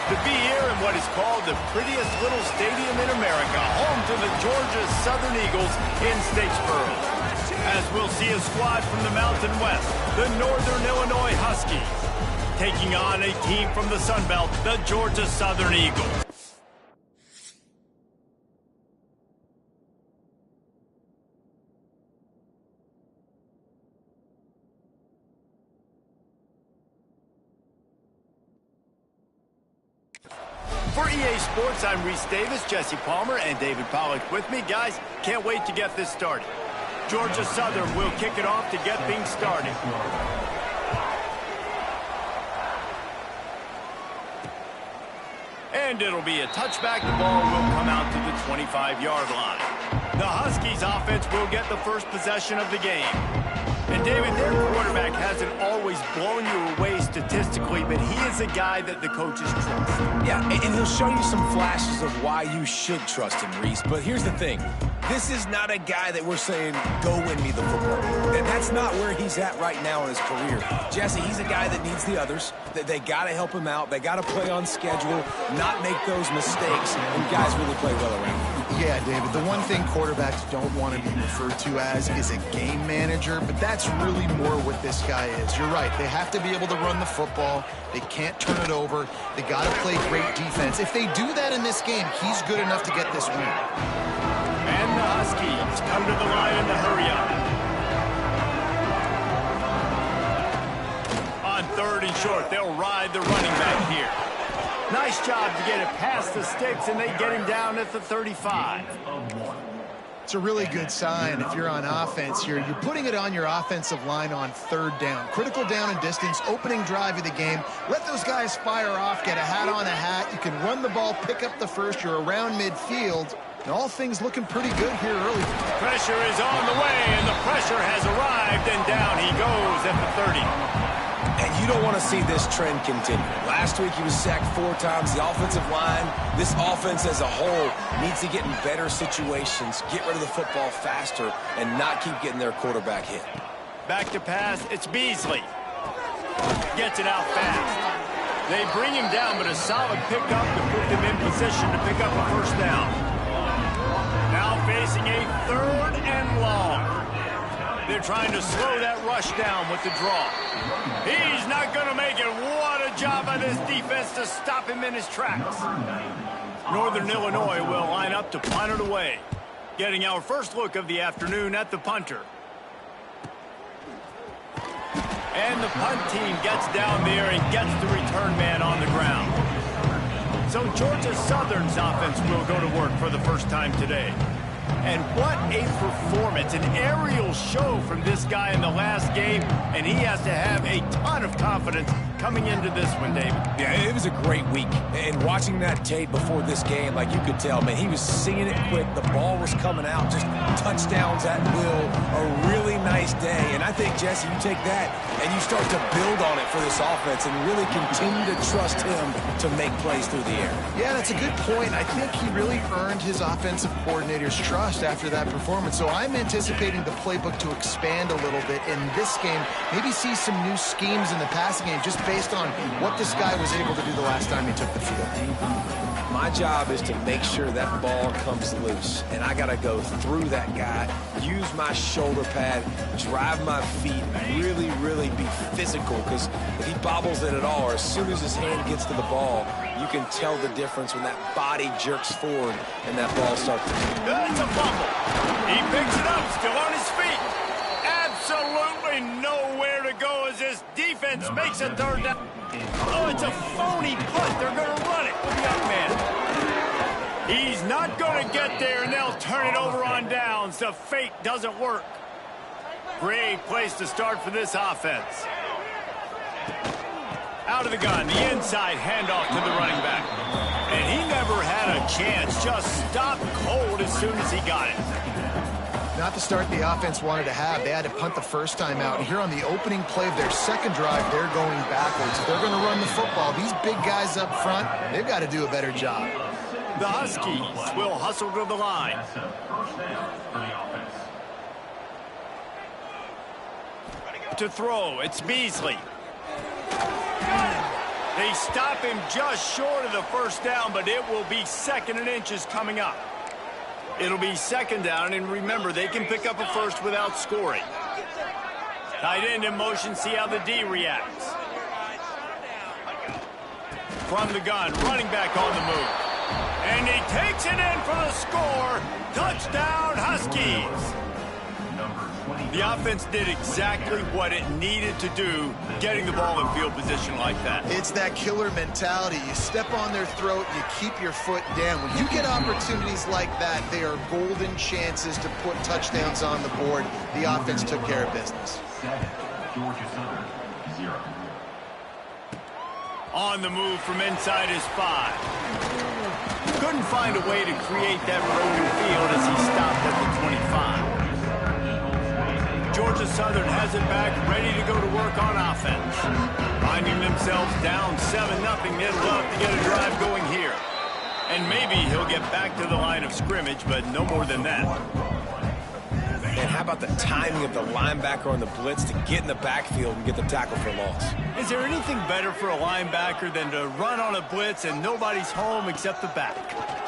to be here in what is called the prettiest little stadium in America, home to the Georgia Southern Eagles in Statesboro. As we'll see a squad from the Mountain West, the Northern Illinois Huskies, taking on a team from the Sun Belt, the Georgia Southern Eagles. For EA Sports, I'm Reese Davis, Jesse Palmer, and David Pollack with me. Guys, can't wait to get this started. Georgia Southern will kick it off to get things started. And it'll be a touchback. The ball will come out to the 25-yard line. The Huskies offense will get the first possession of the game. And David, their quarterback hasn't always blown you away statistically, but he is a guy that the coaches trust. Yeah, and he'll show you some flashes of why you should trust him, Reese. But here's the thing. This is not a guy that we're saying, go win me the football game. And that's not where he's at right now in his career. Jesse, he's a guy that needs the others. They got to help him out. They got to play on schedule, not make those mistakes, and guys really play well around him. Yeah, David, the one thing quarterbacks don't want to be referred to as is a game manager, but that's really more what this guy is. You're right. They have to be able to run the football. They can't turn it over. They got to play great defense. If they do that in this game, he's good enough to get this win. And the Huskies come to the line in the hurry-up. On 3rd and short, they'll ride the running back here. Nice job to get it past the sticks, and they get him down at the 35. It's a really good sign if you're on offense here. You're putting it on your offensive line on 3rd down. Critical down and distance, opening drive of the game. Let those guys fire off, get a hat on a hat. You can run the ball, pick up the first. You're around midfield. And all things looking pretty good here early. Pressure is on the way, and the pressure has arrived, and down he goes at the 30. And you don't want to see this trend continue. Last week he was sacked 4 times. The offensive line, this offense as a whole, needs to get in better situations, get rid of the football faster, and not keep getting their quarterback hit. Back to pass, it's Beasley. Gets it out fast. They bring him down, but a solid pickup to put them in position to pick up a first down. Now facing a 3rd and long. They're trying to slow that rush down with the draw. He's not going to make it. What a job by this defense to stop him in his tracks. Northern Illinois will line up to punt it away. Getting our first look of the afternoon at the punter. And the punt team gets down there and gets the return man on the ground. So Georgia Southern's offense will go to work for the first time today. And what a performance, an aerial show from this guy in the last game, and he has to have a ton of confidence coming into this one, David. Yeah, it was a great week. And watching that tape before this game, like you could tell, man, he was seeing it quick. The ball was coming out, just touchdowns at will. A really nice day. And I think, Jesse, you take that and you start to build on it for this offense and really continue to trust him to make plays through the air. Yeah, that's a good point. I think he really earned his offensive coordinator's trust after that performance. So I'm anticipating the playbook to expand a little bit in this game. Maybe see some new schemes in the passing game just based on what this guy was able to do the last time he took the field. My job is to make sure that ball comes loose, and I got to go through that guy, use my shoulder pad, drive my feet, really, really be physical, because if he bobbles it at all, or as soon as his hand gets to the ball, you can tell the difference when that body jerks forward and that ball starts to move. It's a fumble. He picks it up, still on his feet. Absolutely nowhere to go as this defense makes a 3rd down. Oh, it's a phony punt. They're going to run it with the young man. He's not going to get there, and they'll turn it over on downs. The fake doesn't work. Great place to start for this offense. Out of the gun, the inside handoff to the running back. And he never had a chance. Just stopped cold as soon as he got it. Not the start the offense wanted to have. They had to punt the first time out. And here on the opening play of their second drive, they're going backwards. They're going to run the football. These big guys up front, they've got to do a better job. The Huskies will hustle to the line. To throw, it's Beasley. They stop him just short of the first down, but it will be 2nd and inches coming up. It'll be 2nd down, and remember, they can pick up a first without scoring. Tight end in motion, see how the D reacts. From the gun, running back on the move. And he takes it in for the score. Touchdown, Huskies. The offense did exactly what it needed to do, getting the ball in field position like that. It's that killer mentality. You step on their throat, you keep your foot down. When you get opportunities like that, they are golden chances to put touchdowns on the board. The offense took care of business. 7, Georgia Southern, 0. On the move from inside his 5. Couldn't find a way to create that broken field as he stopped at the 25. Georgia Southern has it back, ready to go to work on offense. Finding themselves down 7-0, they'd love to get a drive going here. And maybe he'll get back to the line of scrimmage, but no more than that. And how about the timing of the linebacker on the blitz to get in the backfield and get the tackle for loss? Is there anything better for a linebacker than to run on a blitz and nobody's home except the back?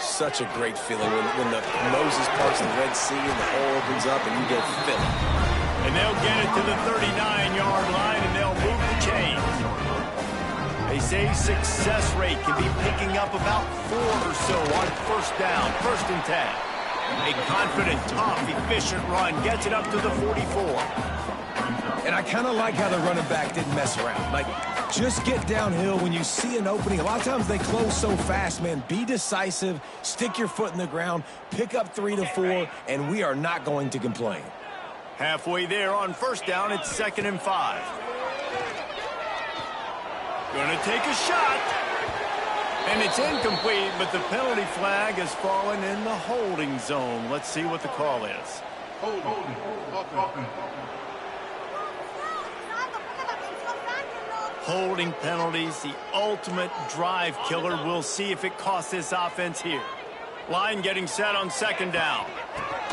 Such a great feeling when the Moses parts the Red Sea and the hole opens up and you go fill it. And they'll get it to the 39-yard line, and they'll move the chains. They say success rate can be picking up about 4 or so on first down, 1st and 10. A confident, tough, efficient run gets it up to the 44. And I kind of like how the running back didn't mess around. Like, just get downhill when you see an opening. A lot of times they close so fast, man. Be decisive, stick your foot in the ground, pick up 3 to 4, and we are not going to complain. Halfway there on first down, it's 2nd and 5. Gonna take a shot. And it's incomplete, but the penalty flag has fallen in the holding zone. Let's see what the call is. Holding penalties, the ultimate drive killer. We'll see if it costs this offense here. Line getting set on 2nd down.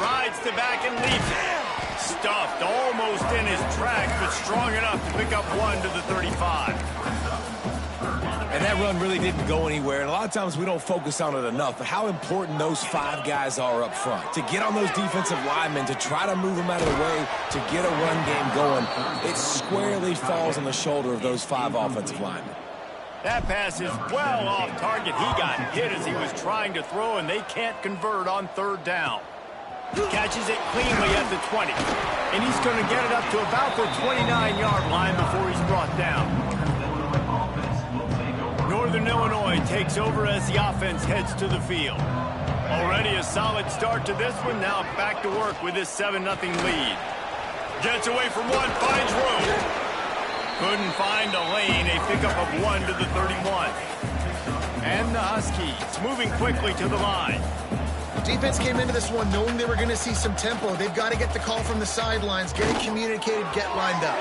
Rides the back and leaves it. Stuffed almost in his tracks, but strong enough to pick up 1 to the 35. And that run really didn't go anywhere. And a lot of times we don't focus on it enough, but how important those 5 guys are up front. To get on those defensive linemen, to try to move them out of the way, to get a run game going, it squarely falls on the shoulder of those 5 offensive linemen. That pass is well off target. He got hit as he was trying to throw, and they can't convert on 3rd down. Catches it cleanly at the 20. And he's going to get it up to about the 29-yard line before he's brought down. Northern Illinois takes over as the offense heads to the field. Already a solid start to this one. Now back to work with this 7-0 lead. Gets away from one, finds room. Couldn't find a lane. A pickup of 1 to the 31. And the Huskies moving quickly to the line. Defense came into this one knowing they were going to see some tempo. They've got to get the call from the sidelines, get it communicated, get lined up.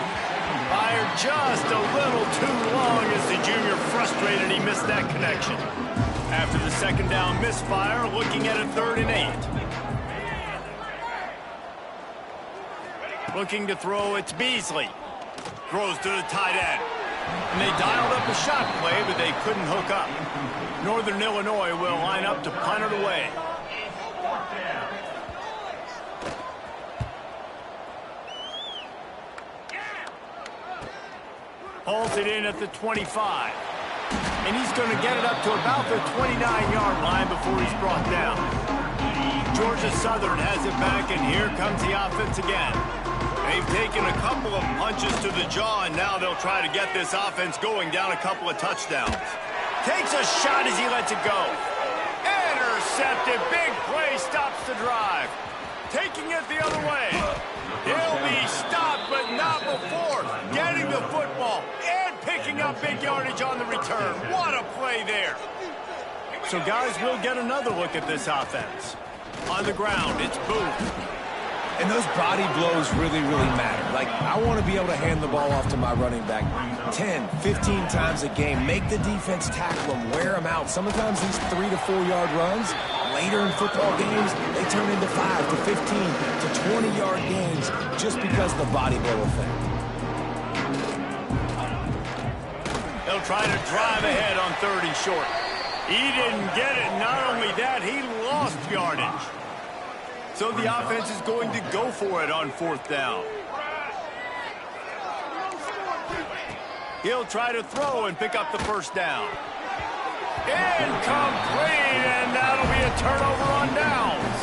Fired just a little too long as the junior frustrated he missed that connection. After the 2nd down misfire, looking at a 3rd and 8. Looking to throw, it's Beasley. Throws to the tight end. And they dialed up a shot play, but they couldn't hook up. Northern Illinois will line up to punt it away. Hauls it in at the 25. And he's going to get it up to about the 29-yard line before he's brought down. Georgia Southern has it back, and here comes the offense again. They've taken a couple of punches to the jaw, and now they'll try to get this offense going down a couple of touchdowns. Takes a shot as he lets it go. Intercepted. Big play stops the drive. Taking it the other way. He'll be stopped, but not before getting the football and picking up big yardage on the return. What a play there. So, guys, we'll get another look at this offense. On the ground, it's Booth. And those body blows really, really matter. Like, I want to be able to hand the ball off to my running back 10, 15 times a game. Make the defense tackle them, wear them out. Sometimes these 3 to 4 yard runs, later in football games, they turn into 5 to 15 to 20-yard games just because of the body blow effect. They'll try to drive ahead on 3rd and short. He didn't get it. Not only that, he lost yardage. So the offense is going to go for it on 4th down. He'll try to throw and pick up the 1st down. Incomplete, and that'll be a turnover on downs.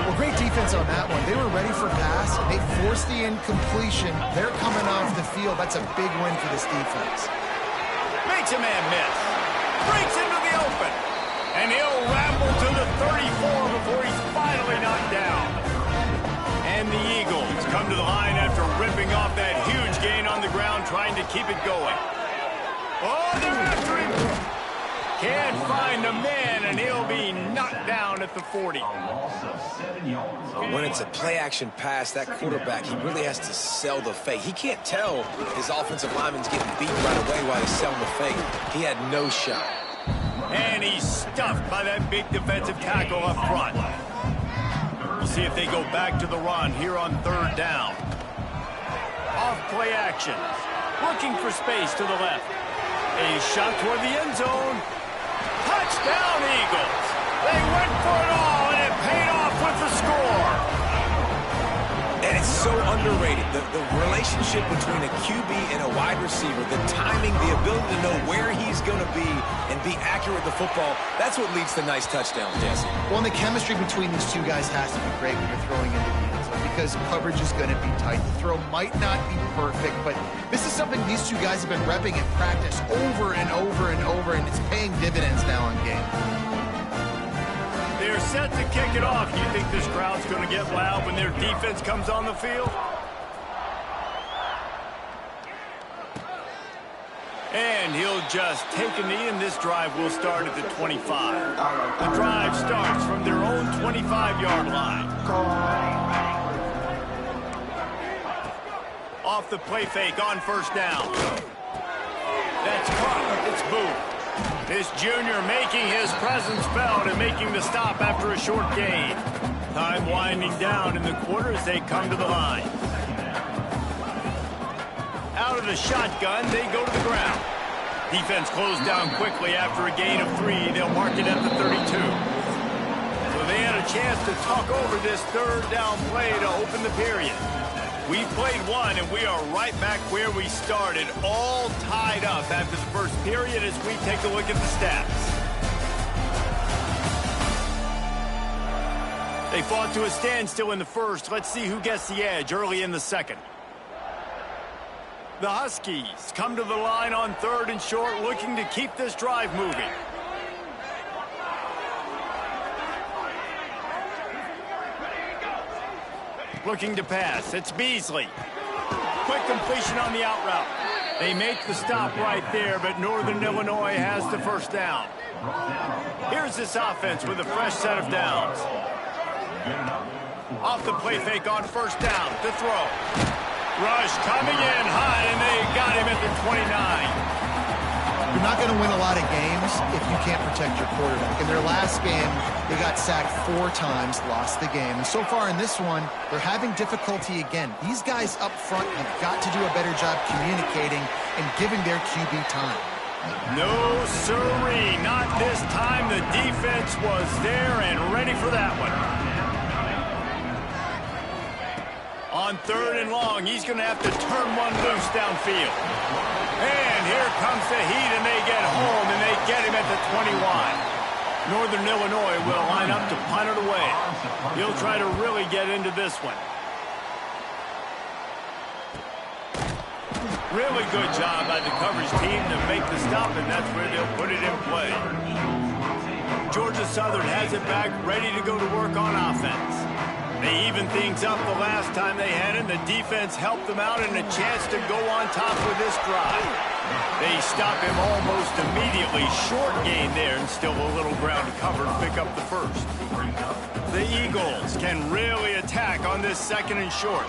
Well, great defense on that one. They were ready for pass. They forced the incompletion. They're coming off the field. That's a big win for this defense. Makes a man miss. Breaks into the open. And he'll ramble to the 34 before he's finally knocked down. And the Eagles come to the line after ripping off that huge gain on the ground, trying to keep it going. Oh, they're after him. Can't find a man, and he'll be knocked down at the 40. When it's a play-action pass, that quarterback, he really has to sell the fake. He can't tell his offensive lineman's getting beat right away while he's selling the fake. He had no shot. And he's stuffed by that big defensive tackle up front. We'll see if they go back to the run here on 3rd down. Off play action. Looking for space to the left. A shot toward the end zone. Touchdown, Eagles. They went for it all, and it paid off with the score. And it's so underrated. The relationship between a QB and a wide receiver, the timing, the ability to know where he's going to be and be accurate with the football, that's what leads to nice touchdowns, Jesse. Well, and the chemistry between these two guys has to be great when you're throwing into the end zone because coverage is going to be tight. The throw might not be perfect, but this is something these two guys have been repping in practice over and over and over, and it's paying dividends now in game. They're set to kick it off. You think this crowd's going to get loud when their defense comes on the field? And he'll just take a knee, and this drive will start at the 25. The drive starts from their own 25-yard line. Off the play fake on 1st down. That's caught. It's Booth. This junior making his presence felt and making the stop after a short gain. Time winding down in the quarter as they come to the line. Out of the shotgun, they go to the ground. Defense closed down quickly after a gain of 3. They'll mark it at the 32. So they had a chance to talk over this 3rd down play to open the period. We played one, and we are right back where we started, all tied up after the 1st period as we take a look at the stats. They fought to a standstill in the 1st. Let's see who gets the edge early in the 2nd. The Huskies come to the line on 3rd and short, looking to keep this drive moving. Looking to pass. It's Beasley. Quick completion on the out route. They make the stop right there, but Northern Illinois has the 1st down. Here's this offense with a fresh set of downs. Off the play fake on 1st down to throw. Rush coming in hot, and they got him at the 29. You're not going to win a lot of games if you can't protect your quarterback. In their last game, they got sacked 4 times, lost the game. And so far in this one, they're having difficulty again. These guys up front have got to do a better job communicating and giving their QB time. No sirree, not this time. The defense was there and ready for that one. On 3rd and long, he's going to have to turn one loose downfield. And here comes the heat, and they get home, and they get him at the 21. Northern Illinois will line up to punt it away. He'll try to really get into this one. Really good job by the coverage team to make the stop, and that's where they'll put it in play. Georgia Southern has it back, ready to go to work on offense. They evened things up the last time they had it. The defense helped them out and a chance to go on top with this drive. They stop him almost immediately. Short gain there and still a little ground to cover to pick up the 1st. The Eagles can really attack on this 2nd and short.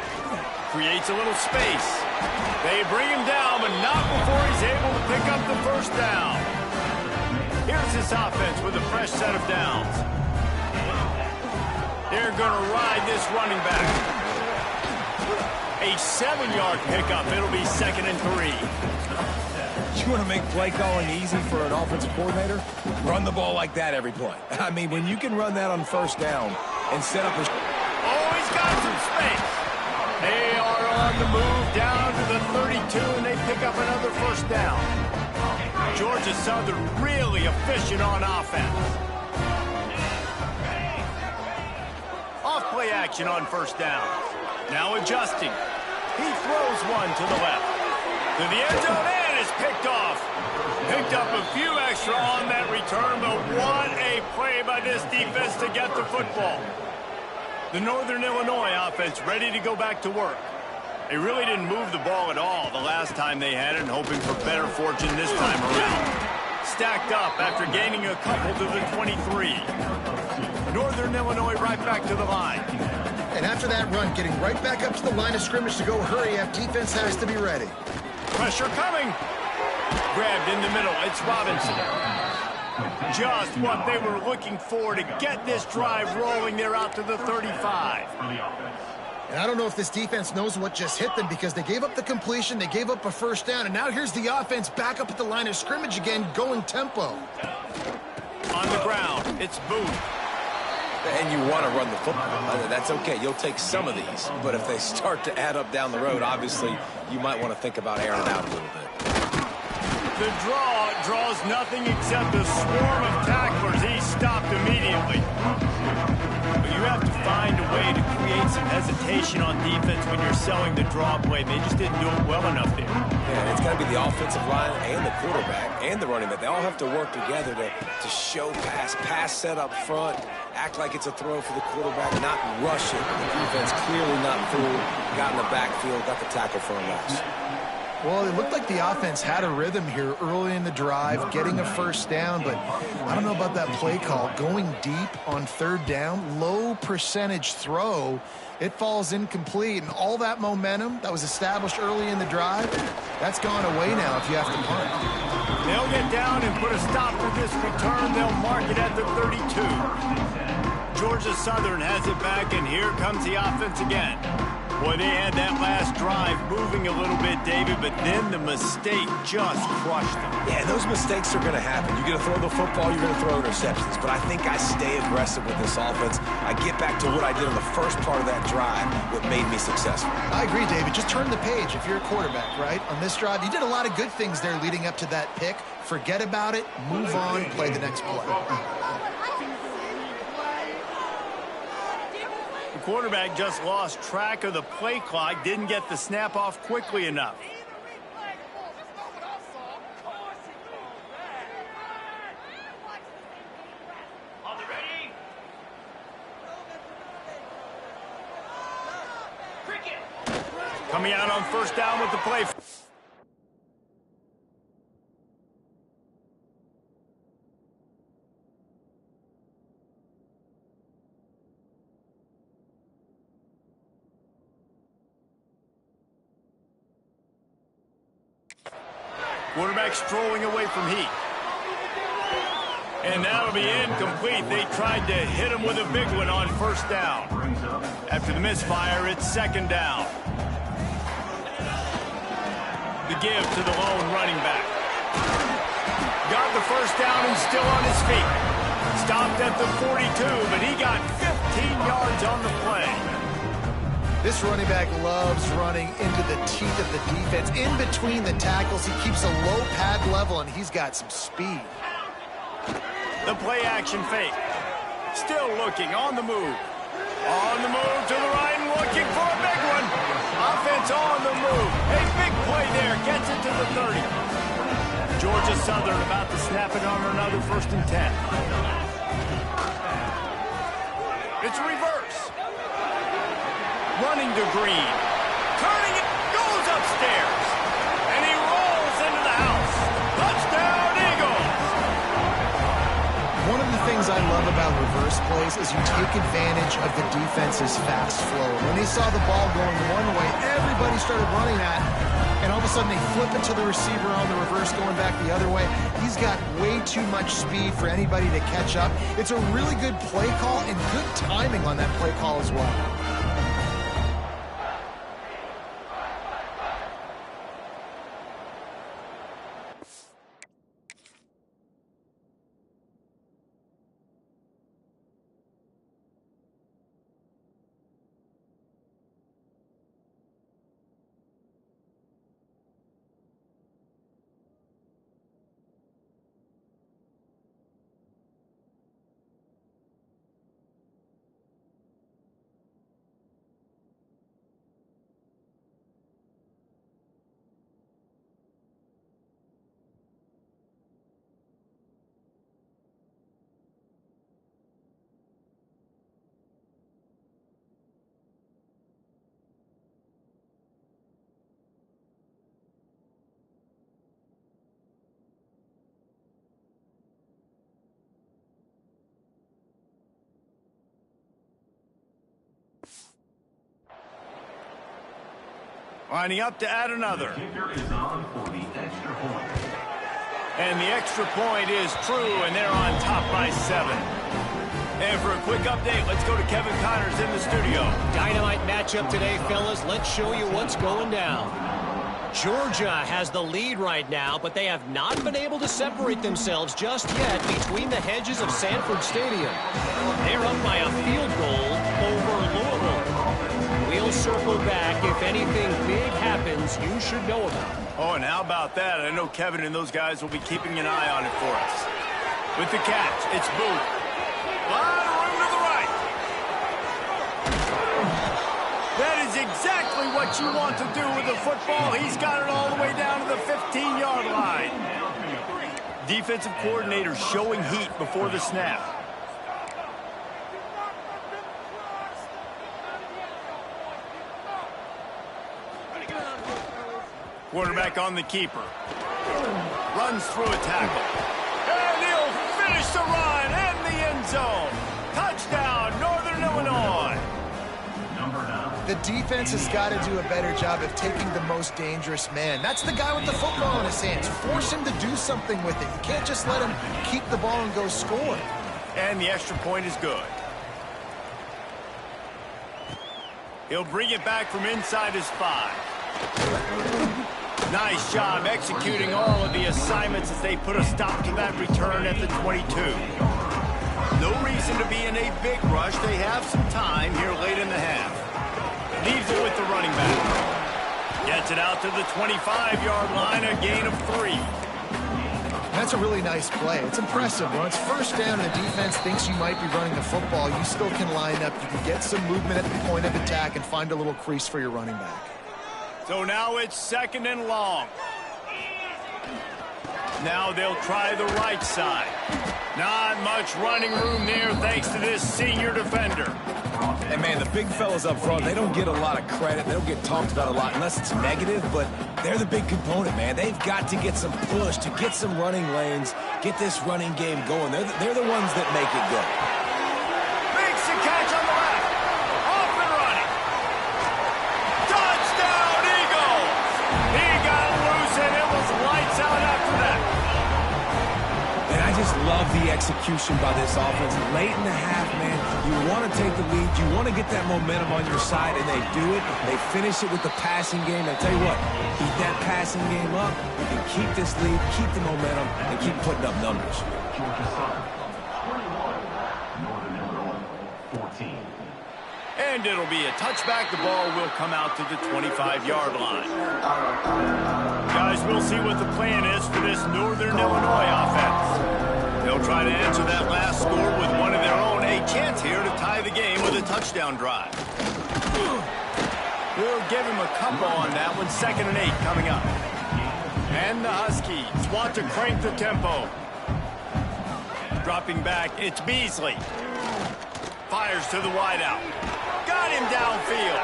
Creates a little space. They bring him down, but not before he's able to pick up the 1st down. Here's this offense with a fresh set of downs. They're going to ride this running back. A 7-yard pickup. It'll be 2nd and 3. You want to make play calling easy for an offensive coordinator? Run the ball like that every play. I mean, when you can run that on first down and set up a... Oh, he's got some space. They are on the move down to the 32, and they pick up another first down. Georgia Southern really efficient on offense. Off play action on first down. Now adjusting. He throws one to the left. To the end zone, and is picked off. Picked up a few extra on that return, but what a play by this defense to get the football. The Northern Illinois offense ready to go back to work. They really didn't move the ball at all the last time they had it, hoping for better fortune this time around. Stacked up after gaining a couple to the 23. Northern Illinois right back to the line. And after that run, getting right back up to the line of scrimmage to go hurry up, defense has to be ready. Pressure coming. Grabbed in the middle. It's Robinson. Just what they were looking for to get this drive rolling. They're out to the 35. And I don't know if this defense knows what just hit them because they gave up the completion, they gave up a first down, and now here's the offense back up at the line of scrimmage again, going tempo. On the ground, it's Booth. And you want to run the football. That's okay. You'll take some of these. But if they start to add up down the road, obviously, you might want to think about airing it out a little bit. The draw draws nothing except a swarm of tacklers. He's stopped immediately. But you have to find a way to create some hesitation on defense when you're selling the draw play. They just didn't do it well enough there. Yeah, it's got to be the offensive line and the quarterback and the running back. They all have to work together to show pass set up front, act like it's a throw for the quarterback, not rush it. The defense clearly not fooled, got in the backfield, got the tackle for a loss. Well, it looked like the offense had a rhythm here early in the drive, getting a first down, but I don't know about that play call. Going deep on third down, low percentage throw, it falls incomplete, and all that momentum that was established early in the drive, that's gone away now if you have to punt. They'll get down and put a stop to this return. They'll mark it at the 32. Georgia Southern has it back, and here comes the offense again. Boy, they had that last drive moving a little bit, David, but then the mistake just crushed them. Yeah, those mistakes are going to happen. You're going to throw the football, you're going to throw interceptions. But I think I stay aggressive with this offense. I get back to what I did in the first part of that drive, what made me successful. I agree, David. Just turn the page if you're a quarterback, right? On this drive, you did a lot of good things there leading up to that pick. Forget about it, move on, play the next play. The quarterback just lost track of the play clock, didn't get the snap off quickly enough. Coming out on first down with the play. Quarterback strolling away from Heat. And that'll be incomplete. They tried to hit him with a big one on first down. After the misfire, it's second down. The give to the lone running back. Got the first down and still on his feet. Stopped at the 42, but he got 15 yards on the play. This running back loves running into the teeth of the defense. In between the tackles, he keeps a low pad level, and he's got some speed. The play action fake. Still looking on the move. On the move to the right and looking for a big one. Offense on the move. A big play there. Gets it to the 30. Georgia Southern about to snap it on another 1st and 10. It's reverse. Running to Green. Turning it. Goes upstairs. And he rolls into the house. Touchdown, Eagles. One of the things I love about reverse plays is you take advantage of the defense's fast flow. When they saw the ball going one way, everybody started running that, and all of a sudden they flip it to the receiver on the reverse going back the other way. He's got way too much speed for anybody to catch up. It's a really good play call and good timing on that play call as well. Lining up to add another. Kicker is on for the extra point. And the extra point is true, and they're on top by 7. And for a quick update, let's go to Kevin Connors in the studio. Dynamite matchup today, fellas. Let's show you what's going down. Georgia has the lead right now, but they have not been able to separate themselves just yet between the hedges of Sanford Stadium. They're up by a field goal over Louisville. We'll circle back. If anything big happens, you should know about it. Oh, and how about that? I know Kevin and those guys will be keeping an eye on it for us. With the catch, it's Booth. A lot of room to the right. That is exactly what you want to do with the football. He's got it all the way down to the 15-yard line. Defensive coordinator showing heat before the snap. Quarterback on the keeper. Runs through a tackle. And he'll finish the run in the end zone. Touchdown, Northern Illinois. Number 9. The defense has got to do a better job of taking the most dangerous man. That's the guy with the football in his hands. Force him to do something with it. You can't just let him keep the ball and go score. And the extra point is good. He'll bring it back from inside his 5. Nice job executing all of the assignments as they put a stop to that return at the 22. No reason to be in a big rush. They have some time here late in the half. Leaves it with the running back. Gets it out to the 25-yard line, a gain of 3. That's a really nice play. It's impressive. When it's first down and the defense thinks you might be running the football, you still can line up. You can get some movement at the point of attack and find a little crease for your running back. So now it's 2nd and long. Now they'll try the right side. Not much running room there thanks to this senior defender. And, man, the big fellas up front, they don't get a lot of credit. They don't get talked about a lot unless it's negative, but they're the big component, man. They've got to get some push, to get some running lanes, get this running game going. They're the ones that make it go. Makes the catch on the left. Off and running. Touchdown, Eagles! He got loose, and it was lights out after that. And I just love the execution by this offense. Late in the half, man, you want to take the lead. You want to get that momentum on your side, and they do it. They finish it with the passing game. I tell you what, keep that passing game up. You can keep this lead, keep the momentum, and keep putting up numbers. Georgia Southern, 21. Northern Illinois, 14. And it'll be a touchback. The ball will come out to the 25-yard line. Guys, we'll see what the plan is for this Northern Illinois offense. They'll try to answer that last score with one of their own. A chance here to tie the game with a touchdown drive. We'll give him a couple on that one. 2nd and 8 coming up. And the Huskies want to crank the tempo. Dropping back, it's Beasley. Fires to the wideout. Got him downfield.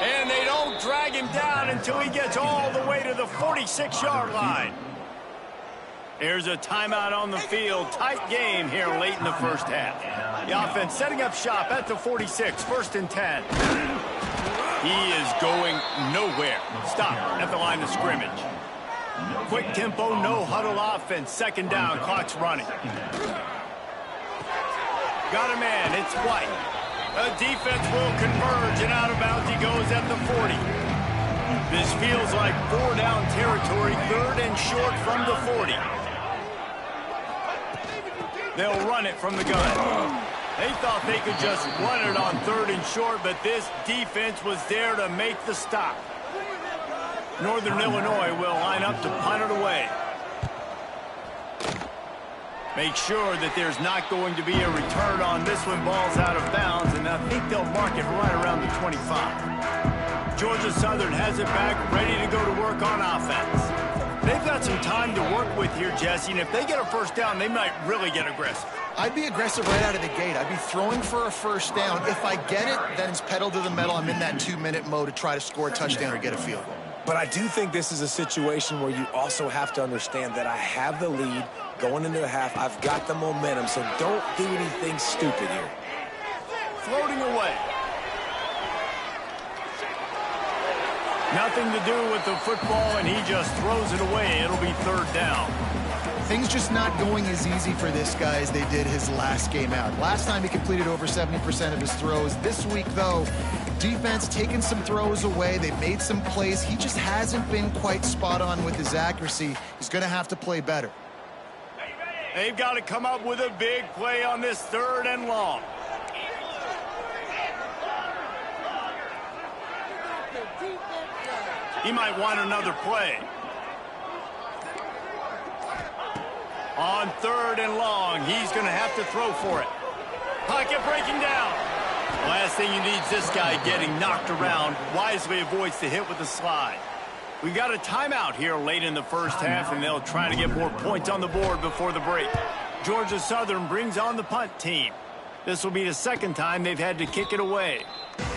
And they don't drag him down until he gets all the way to the 46-yard line. Here's a timeout on the field. Tight game here late in the first half. The offense setting up shop at the 46, 1st and 10. He is going nowhere. Stop at the line of scrimmage. Quick tempo, no huddle offense. 2nd down, clock's running. Got a man, it's White. The defense will converge, and out of bounds he goes at the 40. This feels like 4-down territory, 3rd and short from the 40. They'll run it from the gun. They thought they could just run it on 3rd and short, but this defense was there to make the stop. Northern Illinois will line up to punt it away. Make sure that there's not going to be a return on this one. Ball's out of bounds, and I think they'll mark it right around the 25. Georgia Southern has it back, ready to go to work on offense. They've got some time to work with here, Jesse, and if they get a 1st down, they might really get aggressive. I'd be aggressive right out of the gate. I'd be throwing for a 1st down. If I get it, then it's pedal to the metal. I'm in that 2-minute mode to try to score a touchdown or get a field goal. But I do think this is a situation where you also have to understand that I have the lead going into the half. I've got the momentum, so don't do anything stupid here. Floating away. Nothing to do with the football, and he just throws it away. It'll be third down. Things just not going as easy for this guy as they did his last game out. Last time he completed over 70% of his throws. This week, though, defense taking some throws away. They've made some plays. He just hasn't been quite spot on with his accuracy. He's going to have to play better. They've got to come up with a big play on this third and long. He might want another play. On third and long, he's going to have to throw for it. Pocket breaking down. Last thing you need is this guy getting knocked around. Wisely avoids the hit with the slide. We got a timeout here late in the first half, and they'll try to get more points on the board before the break. Georgia Southern brings on the punt team. This will be the second time they've had to kick it away.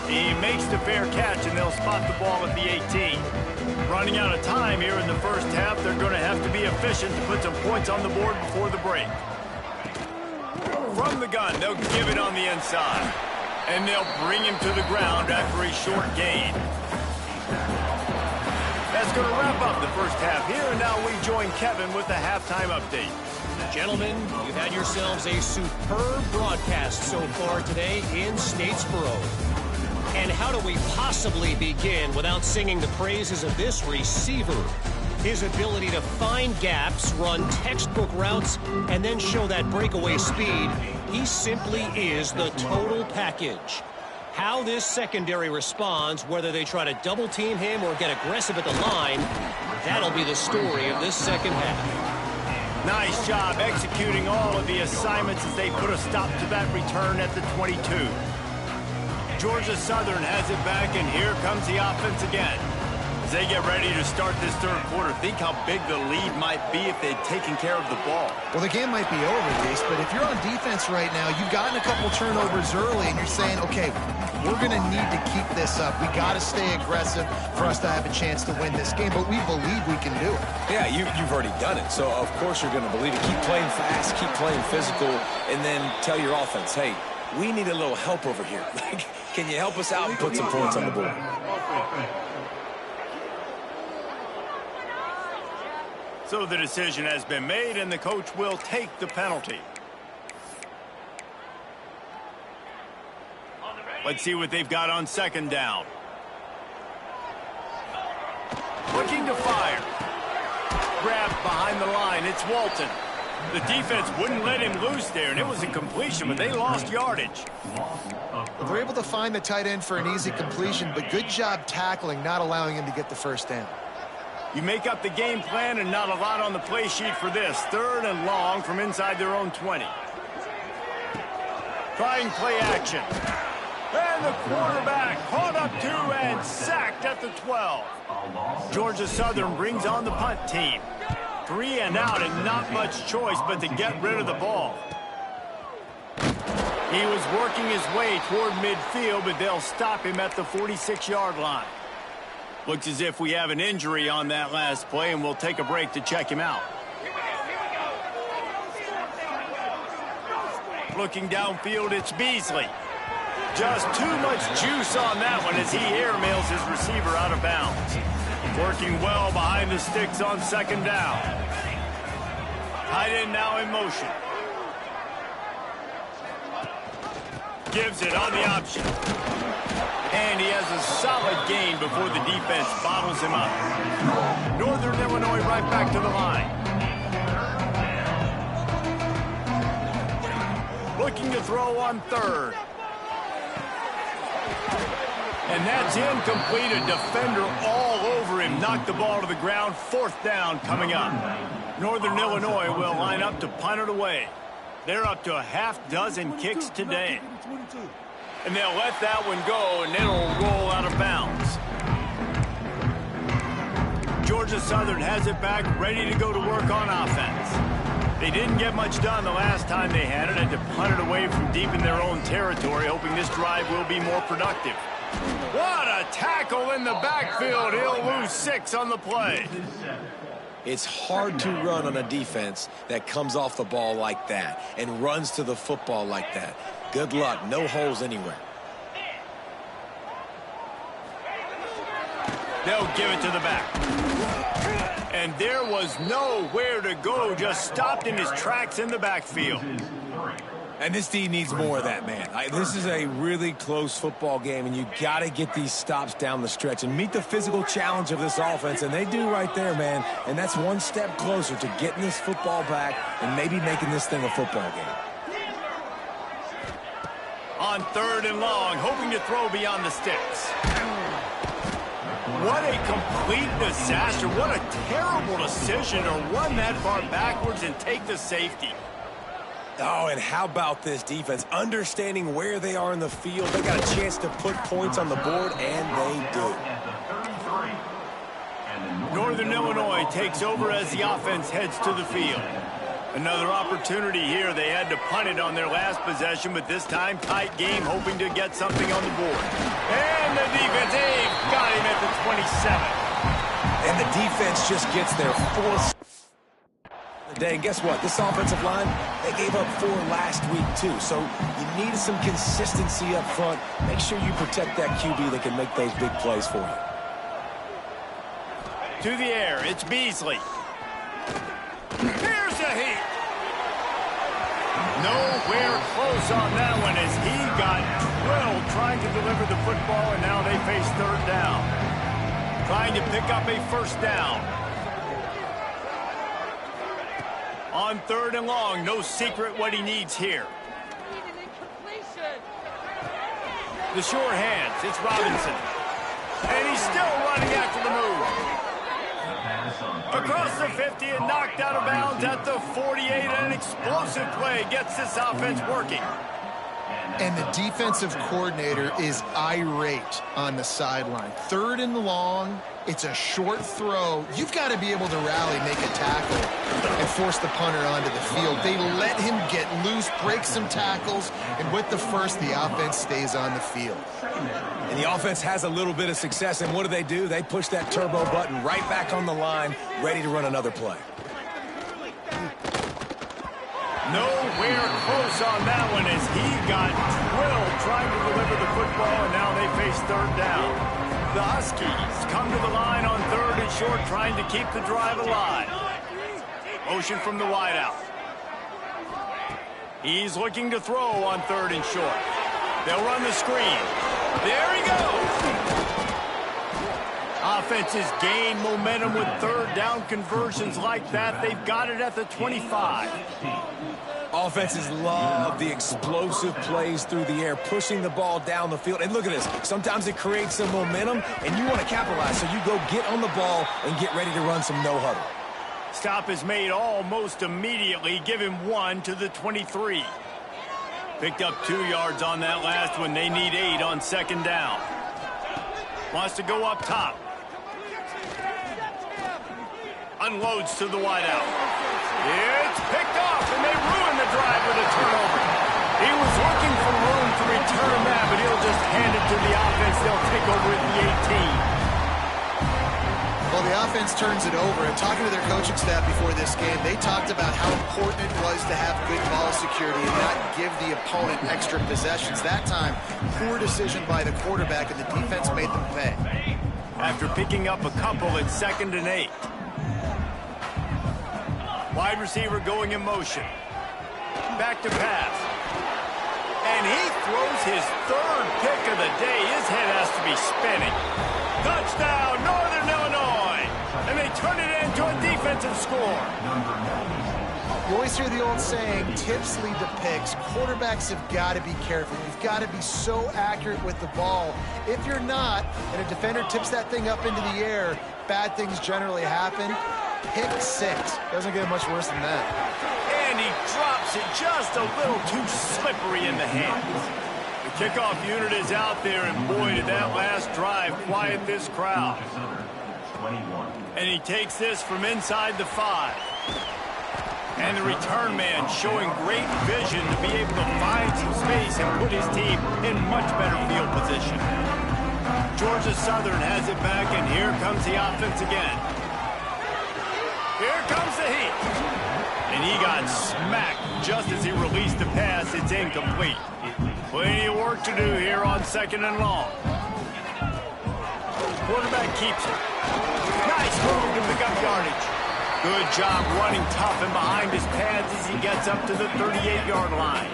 He makes the fair catch, and they'll spot the ball at the 18. Running out of time here in the first half, they're going to have to be efficient to put some points on the board before the break. From the gun, they'll give it on the inside. And they'll bring him to the ground after a short gain. That's going to wrap up the first half here, and now we join Kevin with the halftime update. Gentlemen, you've had yourselves a superb broadcast so far today in Statesboro. And how do we possibly begin without singing the praises of this receiver? His ability to find gaps, run textbook routes, and then show that breakaway speed. He simply is the total package. How this secondary responds, whether they try to double team him or get aggressive at the line, that'll be the story of this second half. Nice job executing all of the assignments as they put a stop to that return at the 22. Georgia Southern has it back, and here comes the offense again. As they get ready to start this third quarter, think how big the lead might be if they'd taken care of the ball. Well, the game might be over, Jace, but if you're on defense right now, you've gotten a couple turnovers early, and you're saying, okay, we're going to need to keep this up. We got to stay aggressive for us to have a chance to win this game, but we believe we can do it. Yeah, you've already done it, so of course you're going to believe it. Keep playing fast, keep playing physical, and then tell your offense, hey, we need a little help over here. Can you help us out and put some points on the board? So the decision has been made, and the coach will take the penalty. Let's see what they've got on second down. Looking to fire. Grabbed behind the line. It's Walton. The defense wouldn't let him loose there, and it was a completion, but they lost yardage. They're able to find the tight end for an easy completion, but good job tackling, not allowing him to get the first down. You make up the game plan, and not a lot on the play sheet for this. Third and long from inside their own 20. Trying play action. And the quarterback caught up to and sacked at the 12. Georgia Southern brings on the punt team. 3 and out, and not much choice but to get rid of the ball. He was working his way toward midfield, but they'll stop him at the 46-yard line. Looks as if we have an injury on that last play, and we'll take a break to check him out. Looking downfield, it's Beasley. Just too much juice on that one as he airmails his receiver out of bounds. Working well behind the sticks on second down. Tight end now in motion. Gives it on the option. And he has a solid gain before the defense bottles him up. Northern Illinois right back to the line. Looking to throw on third. And that's incomplete. A defender all over him. Knocked the ball to the ground. Fourth down coming up. Northern Illinois will line up to punt it away. They're up to a half-dozen kicks today. And they'll let that one go, and it'll roll out of bounds. Georgia Southern has it back, ready to go to work on offense. They didn't get much done the last time they had it, and to punt it away from deep in their own territory, hoping this drive will be more productive. What a tackle in the backfield. He'll lose 6 on the play. It's hard to run on a defense that comes off the ball like that and runs to the football like that. Good luck. No holes anywhere. They'll give it to the back. And there was nowhere to go, just stopped in his tracks in the backfield. And this D needs more of that, man. This is a really close football game, and you got to get these stops down the stretch and meet the physical challenge of this offense, and they do right there, man. And that's one step closer to getting this football back and maybe making this thing a football game. On 3rd and long, hoping to throw beyond the sticks. What a complete disaster. What a terrible decision to run that far backwards and take the safety. Oh, and how about this defense? Understanding where they are in the field. They got a chance to put points on the board, and they do. Northern Illinois takes over as the offense heads to the field. Another opportunity here. They had to punt it on their last possession, but this time tight game, hoping to get something on the board. And the defense, they've got him at the 27. And the defense just gets their fourth day. And guess what? This offensive line, they gave up 4 last week too. So you need some consistency up front. Make sure you protect that QB that can make those big plays for you. To the air, it's Beasley. Here's the heat. Nowhere close on that one as he got drilled trying to deliver the football, and now they face 3rd down. Trying to pick up a 1st down. On 3rd and long, no secret what he needs here. The sure hands, it's Robinson. And he's still running after the move. Across the 50 and knocked out of bounds at the 48. An explosive play gets this offense working. And the defensive coordinator is irate on the sideline. 3rd and long, it's a short throw. You've got to be able to rally, make a tackle, and force the punter onto the field. They let him get loose, break some tackles, and with the 1st, the offense stays on the field. And the offense has a little bit of success, and what do? They push that turbo button right back on the line, ready to run another play. Nowhere close on that one as he got drilled trying to deliver the football, and now they face 3rd down. The Huskies come to the line on 3rd and short, trying to keep the drive alive. Motion from the wideout. He's looking to throw on 3rd and short. They'll run the screen. There he goes. Offenses gain momentum with 3rd down conversions like that. They've got it at the 25. Offenses love the explosive plays through the air, pushing the ball down the field. And look at this. Sometimes it creates some momentum, and you want to capitalize. So you go get on the ball and get ready to run some no-huddle. Stop is made almost immediately. Give him 1 to the 23. Picked up 2 yards on that last one. They need 8 on 2nd down. Wants to go up top. Unloads to the wideout. It's picked off, and they ruin the drive with a turnover. He was looking for room to return that, but he'll just hand it to the offense. They'll take over at the 18. Well, the offense turns it over, and talking to their coaching staff before this game, they talked about how important it was to have good ball security and not give the opponent extra possessions. That time, poor decision by the quarterback, and the defense made them pay. After picking up a couple at 2nd and 8. Wide receiver going in motion. Back to pass. And he throws his 3rd pick of the day. His head has to be spinning. Touchdown, Northern Illinois. And they turn it into a defensive score. You always hear the old saying, tips lead to picks. Quarterbacks have got to be careful. You've got to be so accurate with the ball. If you're not, and a defender tips that thing up into the air, bad things generally happen. Pick 6. Doesn't get much worse than that. And he drops it just a little too slippery in the hands. The kickoff unit is out there, and boy, did that last drive quiet this crowd. And he takes this from inside the 5. And the return man showing great vision to be able to find some space and put his team in much better field position. Georgia Southern has it back, and here comes the offense again. Here comes the heat. And he got smacked just as he released the pass. It's incomplete. Plenty of work to do here on 2nd and long. Quarterback keeps it. Nice move to pick up yardage. Good job running tough and behind his pads as he gets up to the 38-yard line.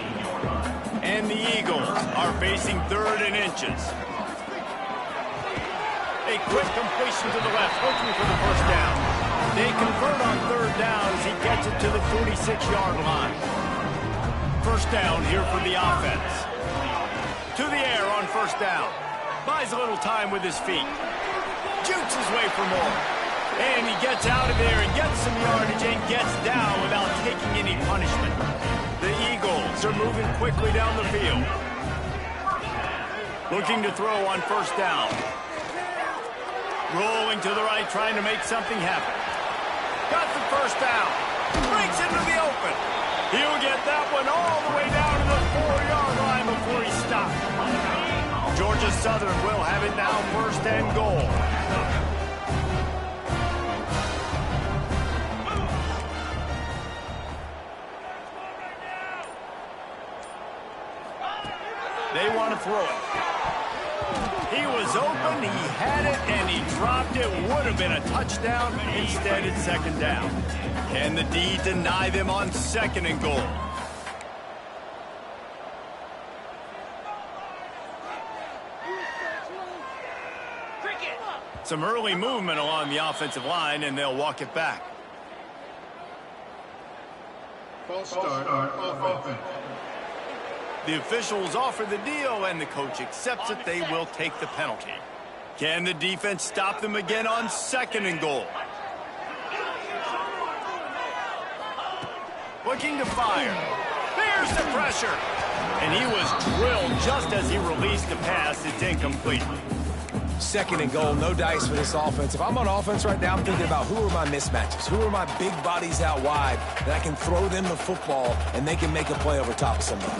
And the Eagles are facing 3rd and inches. A quick completion to the left, looking for the first down. They convert on 3rd down as he gets it to the 46-yard line. First down here for the offense. To the air on first down. Buys a little time with his feet. Jukes his way for more. And he gets out of there and gets some yardage and gets down without taking any punishment. The Eagles are moving quickly down the field. Looking to throw on first down. Rolling to the right, trying to make something happen. Got the first down. Breaks into the open. He'll get that one all the way down to the 4-yard line before he stopped. Georgia Southern will have it now, 1st and goal. They want to throw it. He was open, he had it, and he dropped it. Would have been a touchdown. Instead, it's 2nd down. Can the D deny them on 2nd and goal? Some early movement along the offensive line, and they'll walk it back. False start, offense. The officials offer the deal, and the coach accepts it. They will take the penalty. Can the defense stop them again on 2nd and goal? Looking to fire. There's the pressure. And he was drilled just as he released the pass. It's incomplete. 2nd and goal, no dice for this offense. If I'm on offense right now, I'm thinking about who are my mismatches? Who are my big bodies out wide that I can throw them the football and they can make a play over top of somebody?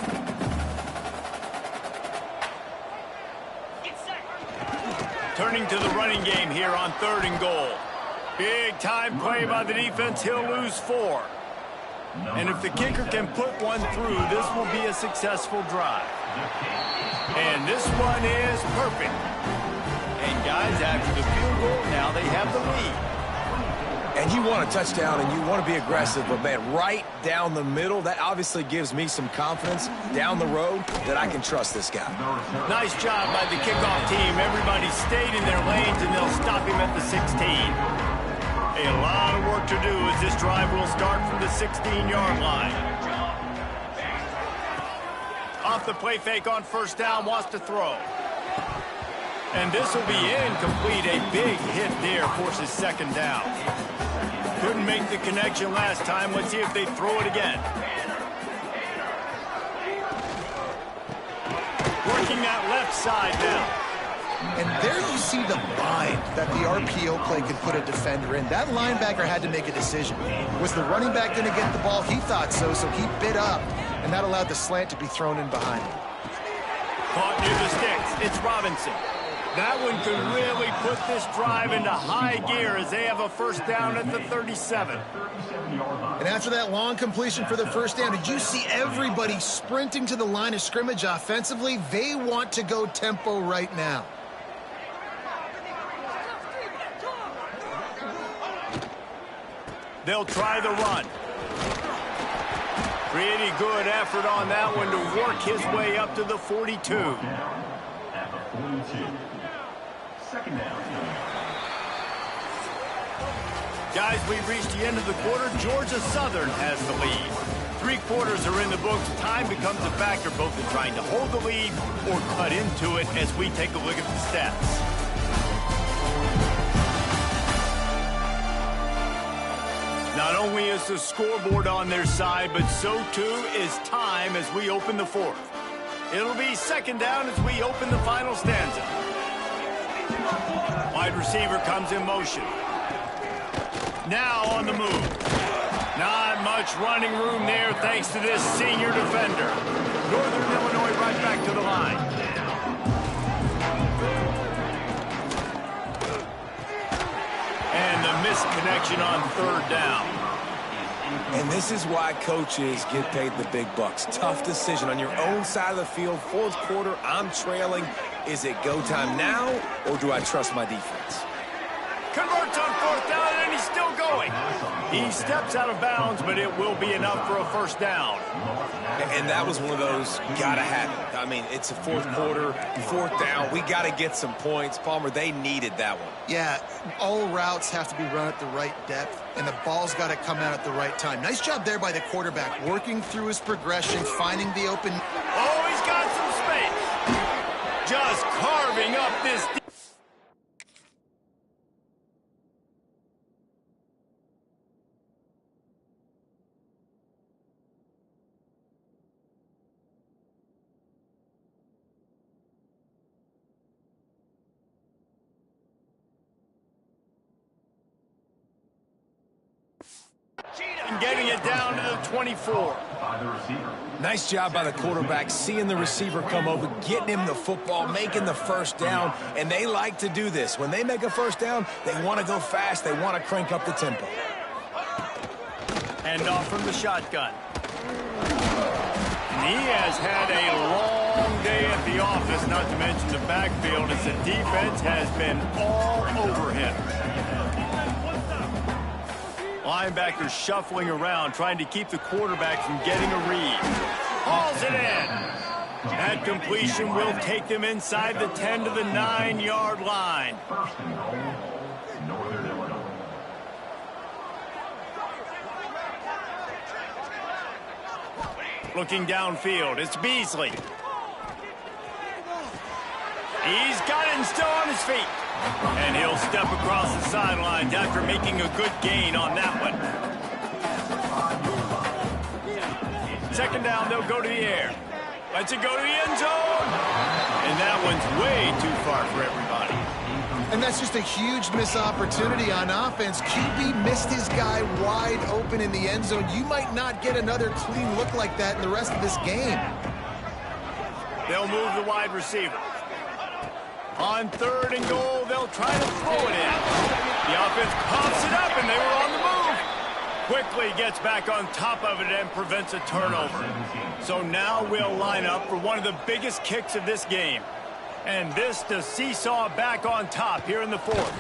Turning to the running game here on 3rd and goal. Big time play by the defense. He'll lose 4. And if the kicker can put one through, this will be a successful drive. And this one is perfect. And guys, after the field goal, now they have the lead. And you want a touchdown and you want to be aggressive, but man, right down the middle, that obviously gives me some confidence down the road that I can trust this guy. Nice job by the kickoff team. Everybody stayed in their lanes, and they'll stop him at the 16. A lot of work to do as this drive will start from the 16-yard line. Off the play fake on first down, wants to throw. And this will be incomplete. A big hit there forces 2nd down. Couldn't make the connection last time. Let's see if they throw it again. Working that left side now. And there you see the bind that the RPO play could put a defender in. That linebacker had to make a decision. Was the running back going to get the ball? He thought so, so he bit up, and that allowed the slant to be thrown in behind him. Caught near the sticks. It's Robinson. That one could really put this drive into high gear as they have a first down at the 37. And after that long completion for the first down, did you see everybody sprinting to the line of scrimmage offensively? They want to go tempo right now. They'll try the run. Pretty good effort on that one to work his way up to the 42. At the 42. 2nd down. Guys, we've reached the end of the quarter. Georgia Southern has the lead. 3 quarters are in the books. Time becomes a factor both in trying to hold the lead or cut into it as we take a look at the stats. Not only is the scoreboard on their side, but so too is time as we open the 4th. It'll be 2nd down as we open the final stanza. Wide receiver comes in motion. Now on the move. Not much running room there thanks to this senior defender. Northern Illinois right back to the line. And the missed connection on 3rd down. And this is why coaches get paid the big bucks. Tough decision on your own side of the field. 4th quarter, I'm trailing. Is it go time now, or do I trust my defense? Converts on 4th down, and he's still going. He steps out of bounds, but it will be enough for a first down. And that was one of those gotta have it. I mean, it's a fourth quarter, 4th down. We got to get some points. Palmer, they needed that one. Yeah, all routes have to be run at the right depth, and the ball's got to come out at the right time. Nice job there by the quarterback, working through his progression, finding the open. Oh, he's got some space. Just carving up this. Getting it down to the 24. Nice job by the quarterback, seeing the receiver come over, getting him the football, making the first down, and they like to do this. When they make a first down, they want to go fast, they want to crank up the tempo. Hand off from the shotgun. And he has had a long day at the office, not to mention the backfield, as the defense has been all over him. Linebackers shuffling around, trying to keep the quarterback from getting a read. Hauls it in. That completion will take them inside the 10 to the 9-yard line. First and goal, Northern Illinois. Looking downfield, it's Beasley. He's got it and still on his feet. And he'll step across the sidelines after making a good gain on that one. Second down, they'll go to the air. Let's it go to the end zone. And that one's way too far for everybody. And that's just a huge missed opportunity on offense. QB missed his guy wide open in the end zone. You might not get another clean look like that in the rest of this game. They'll move the wide receiver. On 3rd and goal, they'll try to throw it in. The offense pops it up, and they were on the move. Quickly gets back on top of it and prevents a turnover. So now we'll line up for one of the biggest kicks of this game. And this to seesaw back on top here in the 4th.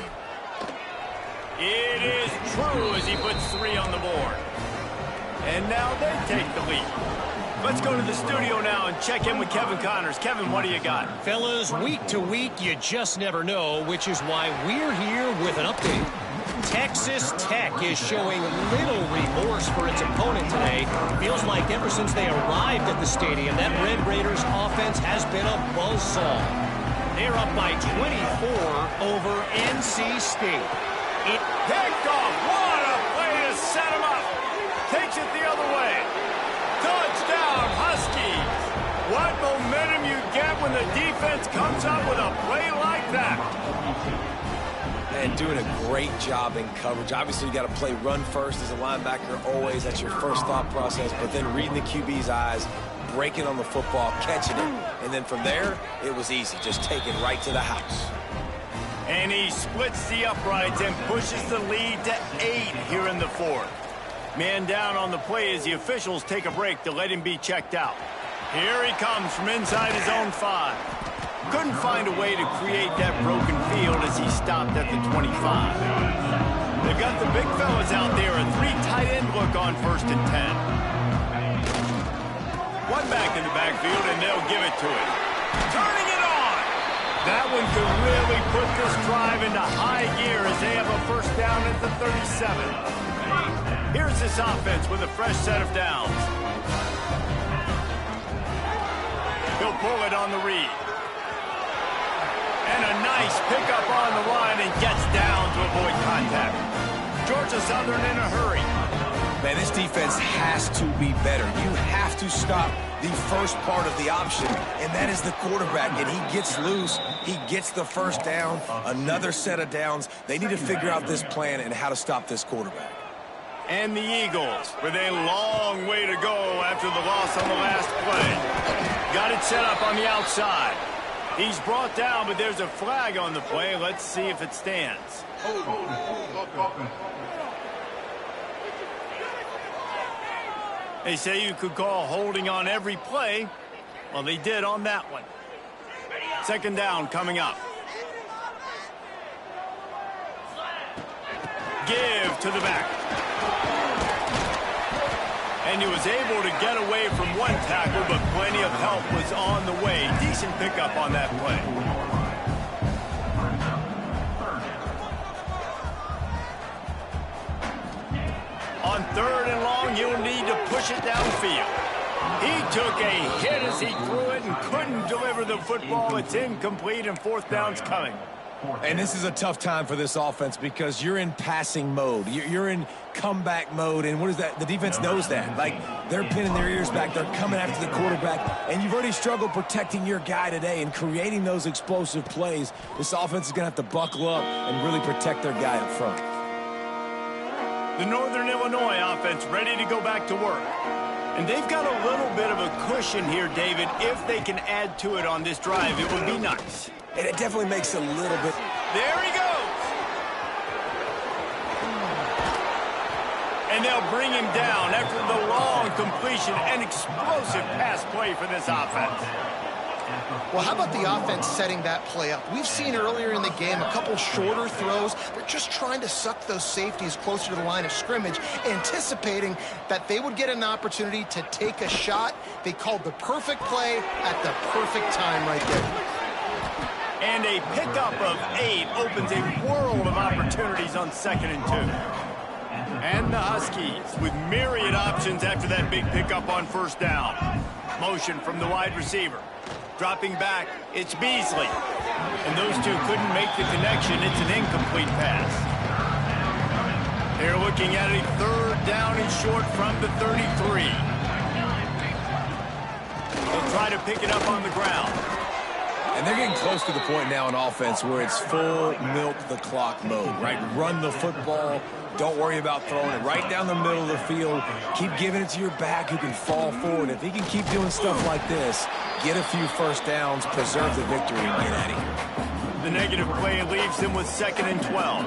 It is true as he puts 3 on the board. And now they take the lead. Let's go to the studio now and check in with Kevin Connors. Kevin, what do you got? Fellas, week to week, you just never know, which is why we're here with an update. Texas Tech is showing little remorse for its opponent today. Feels like ever since they arrived at the stadium, that Red Raiders offense has been a buzzsaw. They're up by 24 over NC State. Picked off. What a play to set him up. Takes it the other way. Touchdown, Huskies. What momentum you get when the defense comes up with a play like that. And doing a great job in coverage. Obviously, you got to play run first as a linebacker always. That's your first thought process. But then reading the QB's eyes, breaking on the football, catching it. And then from there, it was easy. Just take it right to the house. And he splits the uprights and pushes the lead to 8 here in the 4th. Man down on the play as the officials take a break to let him be checked out. Here he comes from inside his own 5. Couldn't find a way to create that broken field as he stopped at the 25. They've got the big fellas out there, a 3 tight end look on 1st and 10. One back in the backfield, and they'll give it to him. Turning it on! That one could really put this drive into high gear as they have a first down at the 37. Here's this offense with a fresh set of downs. He'll pull it on the read. And a nice pickup on the line and gets down to avoid contact. Georgia Southern in a hurry. Man, this defense has to be better. You have to stop the first part of the option, and that is the quarterback. And he gets loose. He gets the first down, another set of downs. They need to figure out this plan and how to stop this quarterback. And the Eagles with a long way to go after the loss on the last play. Got it set up on the outside. He's brought down, but there's a flag on the play. Let's see if it stands. They say you could call holding on every play. Well, they did on that one. Second down coming up. Give to the back. And he was able to get away from one tackle, but plenty of help was on the way. Decent pickup on that play. On third and long, you'll need to push it downfield. He took a hit as he threw it and couldn't deliver the football. It's incomplete, and fourth down's coming. And this is a tough time for this offense because you're in passing mode. You're in comeback mode, and what is that? The defense knows that. Like, they're pinning their ears back. They're coming after the quarterback, and you've already struggled protecting your guy today and creating those explosive plays. This offense is going to have to buckle up and really protect their guy up front. The Northern Illinois offense ready to go back to work. And they've got a little bit of a cushion here, David. If they can add to it on this drive, it would be nice. And it definitely makes a little bit. There he goes. And they'll bring him down after the long completion. An explosive pass play for this offense. Well, how about the offense setting that play up? We've seen earlier in the game a couple shorter throws. They're just trying to suck those safeties closer to the line of scrimmage, anticipating that they would get an opportunity to take a shot. They called the perfect play at the perfect time right there. And a pickup of 8 opens a world of opportunities on 2nd and 2. And the Huskies with myriad options after that big pickup on first down. Motion from the wide receiver. Dropping back, it's Beasley. And those two couldn't make the connection. It's an incomplete pass. They're looking at a third down and short from the 33. They'll try to pick it up on the ground. And they're getting close to the point now in offense where it's full milk the clock mode, right? Run the football. Don't worry about throwing it right down the middle of the field. Keep giving it to your back who can fall forward. If he can keep doing stuff like this, get a few first downs, preserve the victory, and get out of here. The negative play leaves them with 2nd and 12.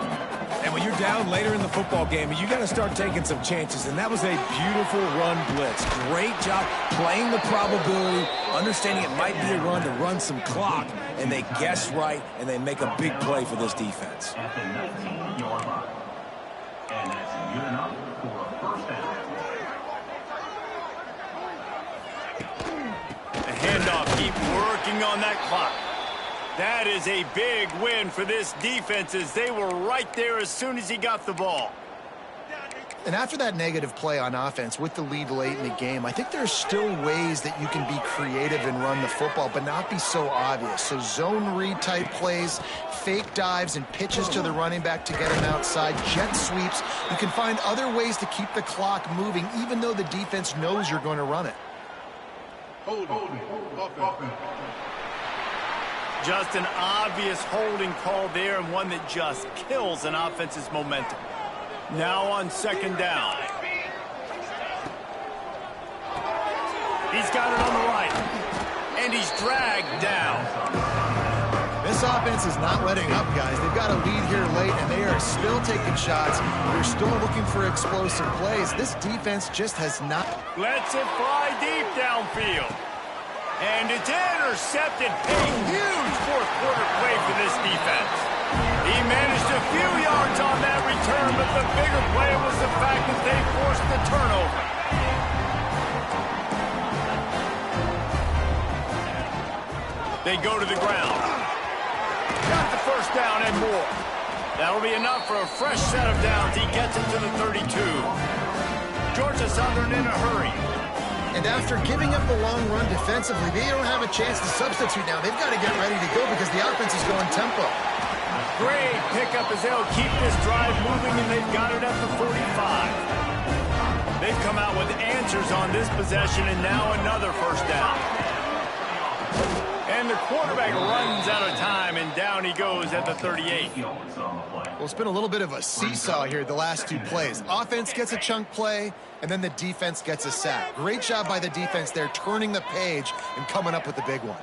And when you're down later in the football game, you got to start taking some chances. And that was a beautiful run blitz. Great job playing the probability, understanding it might be a run to run some clock. And they guess right, and they make a big play for this defense. And that's good enough for a first down. The handoff, keep working on that clock. That is a big win for this defense as they were right there as soon as he got the ball. And after that negative play on offense with the lead late in the game, I think there's still ways that you can be creative and run the football, but not be so obvious. So zone read type plays, fake dives and pitches to the running back to get him outside, jet sweeps. You can find other ways to keep the clock moving, even though the defense knows you're going to run it. Just an obvious holding call there, and one that just kills an offense's momentum. Now on 2nd down. He's got it on the right. And he's dragged down. This offense is not letting up, guys. They've got a lead here late, and they are still taking shots. They're still looking for explosive plays. This defense just has not. Lets it fly deep downfield. And it's intercepted. A huge fourth-quarter play for this defense. He managed a few yards on that return, but the bigger play was the fact that they forced the turnover. They go to the ground. Got the first down and more. That'll be enough for a fresh set of downs. He gets it to the 32. Georgia Southern in a hurry. And after giving up the long run defensively, they don't have a chance to substitute now. They've got to get ready to go because the offense is going tempo. Great pickup as they'll keep this drive moving, and they've got it at the 45. They've come out with answers on this possession, and now another first down. And the quarterback runs out of time, and down he goes at the 38. Well, it's been a little bit of a seesaw here the last two plays. Offense gets a chunk play, and then the defense gets a sack. Great job by the defense there, turning the page and coming up with the big one.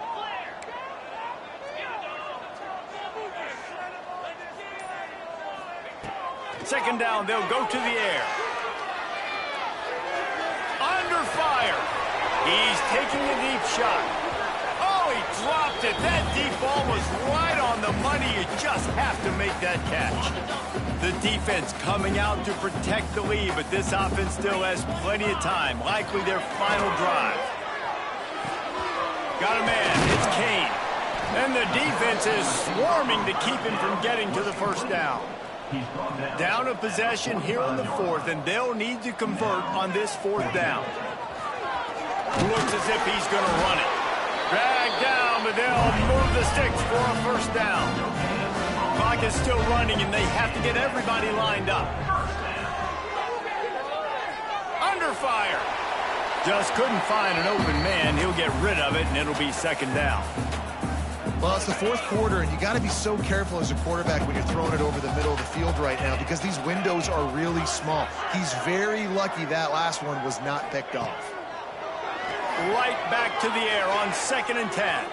Second down, they'll go to the air. Under fire. He's taking a deep shot. Oh, he dropped dropped it. That deep ball was right on the money. You just have to make that catch. The defense coming out to protect the lead, but this offense still has plenty of time. Likely their final drive. Got a man. It's Kane. And the defense is swarming to keep him from getting to the first down. Down a possession here in the fourth, and they'll need to convert on this fourth down. Looks as if he's going to run it. Dragged down, but they'll move the sticks for a first down. Clock is still running, and they have to get everybody lined up. Under fire. Just couldn't find an open man. He'll get rid of it, and it'll be second down. Well, it's the fourth quarter, and you got to be so careful as a quarterback when you're throwing it over the middle of the field right now because these windows are really small. He's very lucky that last one was not picked off. Right back to the air on 2nd and 10.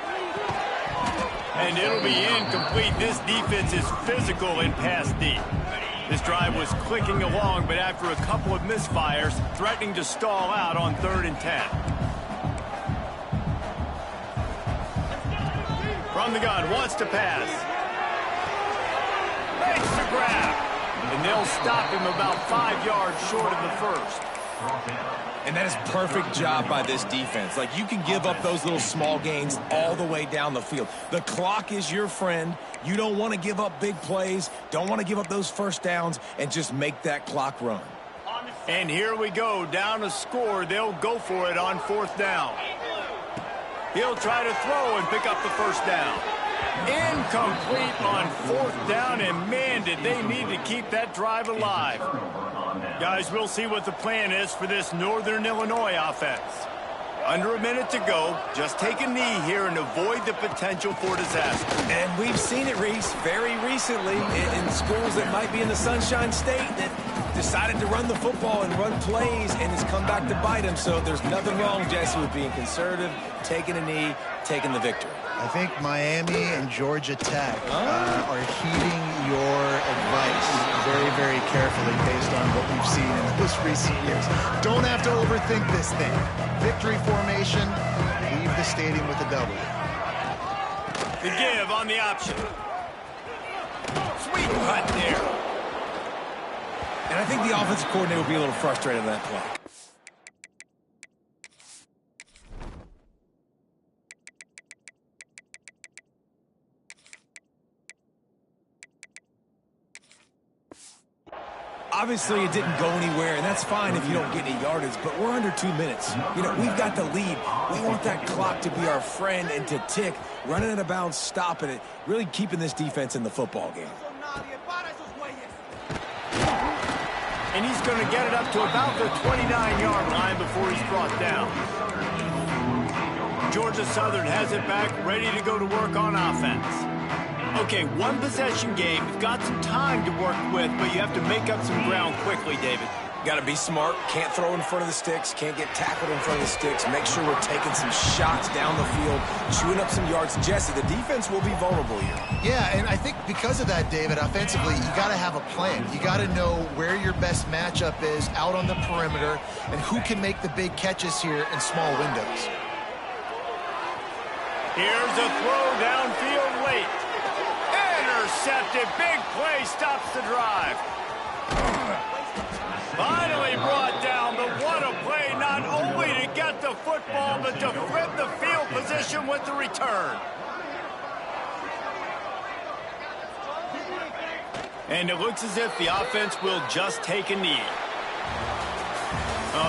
And it'll be incomplete. This defense is physical in pass deep. This drive was clicking along, but after a couple of misfires, threatening to stall out on 3rd and 10. From the gun, wants to pass. Makes the grab. And they'll stop him about 5 yards short of the first. And that is perfect job by this defense. Like, you can give up those little small gains all the way down the field. The clock is your friend. You don't want to give up big plays. Don't want to give up those first downs and just make that clock run. And here we go. Down a score. They'll go for it on 4th down. He'll try to throw and pick up the first down. Incomplete on 4th down, and man, did they need to keep that drive alive. Guys, we'll see what the plan is for this Northern Illinois offense. Under a minute to go. Just take a knee here and avoid the potential for disaster. And we've seen it, Reese, very recently in schools that might be in the Sunshine State that decided to run the football and run plays, and it's come back to bite them. So there's nothing wrong, Jesse, with being conservative, taking a knee, taking the victory. I think Miami and Georgia Tech are heeding your advice very, very carefully based on what we've seen in those recent years. Don't have to overthink this thing. Victory formation, leave the stadium with a W. The give on the option. Sweet cut there. And I think the offensive coordinator will be a little frustrated on that play. Obviously, it didn't go anywhere, and that's fine if you don't get any yardage, but we're under 2 minutes. You know, we've got the lead. We want that clock to be our friend and to tick, running out of bounds, stopping it, really keeping this defense in the football game. And he's going to get it up to about the 29-yard line before he's brought down. Georgia Southern has it back, ready to go to work on offense. Okay, one possession game. You've got some time to work with, but you have to make up some ground quickly, David. Got to be smart. Can't throw in front of the sticks. Can't get tackled in front of the sticks. Make sure we're taking some shots down the field, chewing up some yards. Jesse, the defense will be vulnerable here. Yeah, and I think because of that, David, offensively, you got to have a plan. You got to know where your best matchup is out on the perimeter and who can make the big catches here in small windows. Here's a throw downfield late. Intercepted. Big play stops the drive. Finally brought down, but what a play, not only to get the football, but to flip the field position with the return. And it looks as if the offense will just take a knee. Oh,